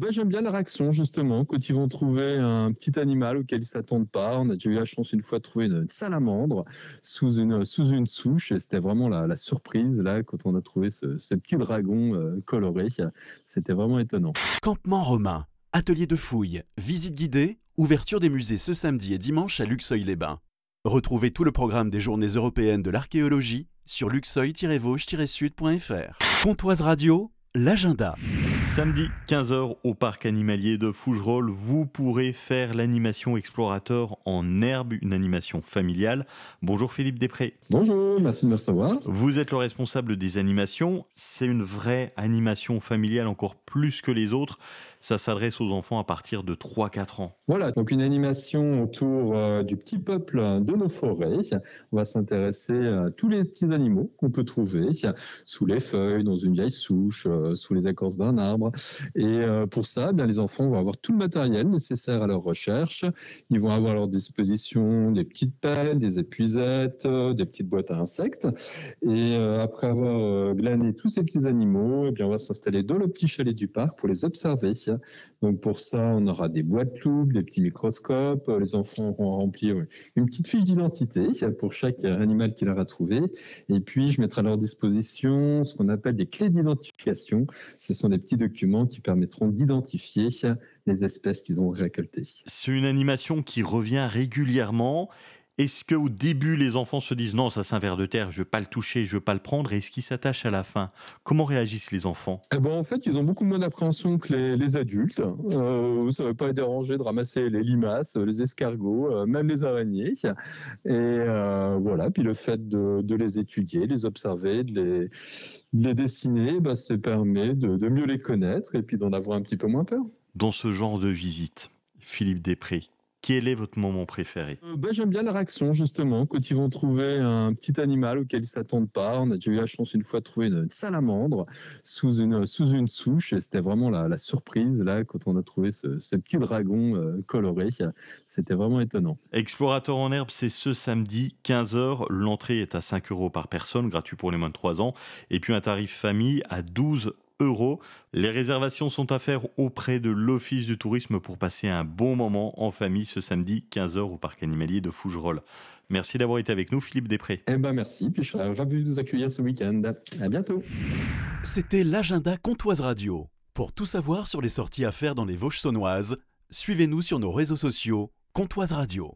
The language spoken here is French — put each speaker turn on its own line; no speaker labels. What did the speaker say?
J'aime bien leur action justement, quand ils vont trouver un petit animal auquel ils s'attendent pas. On a déjà eu la chance une fois de trouver une salamandre sous une souche et c'était vraiment la surprise là quand on a trouvé ce petit dragon coloré. C'était vraiment étonnant.
Campement romain, atelier de fouilles, visite guidée, ouverture des musées ce samedi et dimanche à Luxeuil-les-Bains. Retrouvez tout le programme des Journées européennes de l'archéologie sur luxeuil-vosges-sud.fr. Pontoise Radio, l'agenda.
Samedi 15 h au parc animalier de Fougerolles, vous pourrez faire l'animation explorateur en herbe, une animation familiale. Bonjour Philippe Després.
Bonjour, merci de me recevoir.
Vous êtes le responsable des animations. C'est une vraie animation familiale, encore plus que les autres. Ça s'adresse aux enfants à partir de 3-4 ans.
Voilà, donc une animation autour du petit peuple de nos forêts. On va s'intéresser à tous les petits animaux qu'on peut trouver sous les feuilles, dans une vieille souche, sous les écorces d'un arbre. Et pour ça, les enfants vont avoir tout le matériel nécessaire à leur recherche. Ils vont avoir à leur disposition des petites pelles, des épuisettes, des petites boîtes à insectes. Et après avoir glané tous ces petits animaux, on va s'installer dans le petit chalet du parc pour les observer. Donc pour ça, on aura des boîtes loupes, des petits microscopes. Les enfants auront rempli une petite fiche d'identité pour chaque animal qu'il aura trouvé. Et puis, je mettrai à leur disposition ce qu'on appelle des clés d'identification. Ce sont des petits documents qui permettront d'identifier les espèces qu'ils ont récoltées.
C'est une animation qui revient régulièrement. Est-ce qu'au début, les enfants se disent « Non, ça c'est un ver de terre, je ne veux pas le toucher, je ne veux pas le prendre » et est-ce qu'ils s'attachent à la fin? Comment réagissent les enfants?
En fait, ils ont beaucoup moins d'appréhension que les adultes. Ça ne va pas les déranger de ramasser les limaces, les escargots, même les araignées. Et voilà, puis le fait de les étudier, les observer, de les dessiner, ça permet de mieux les connaître et puis d'en avoir un petit peu moins peur.
Dans ce genre de visite, Philippe Després, quel est votre moment préféré?
J'aime bien leur action justement, quand ils vont trouver un petit animal auquel ils s'attendent pas. On a déjà eu la chance une fois de trouver une salamandre sous une souche et c'était vraiment la surprise là quand on a trouvé ce petit dragon coloré. C'était vraiment étonnant.
Explorateur en herbe, c'est ce samedi 15 h. L'entrée est à 5 € par personne, gratuit pour les moins de 3 ans. Et puis un tarif famille à 12 €. Les réservations sont à faire auprès de l'Office du tourisme pour passer un bon moment en famille ce samedi 15 h au parc animalier de Fougerolles. Merci d'avoir été avec nous, Philippe Després.
Merci, puis je serai ravi de vous accueillir ce week-end. À bientôt.
C'était l'agenda Pontoise Radio. Pour tout savoir sur les sorties à faire dans les Vosges saunoises, suivez-nous sur nos réseaux sociaux Pontoise Radio.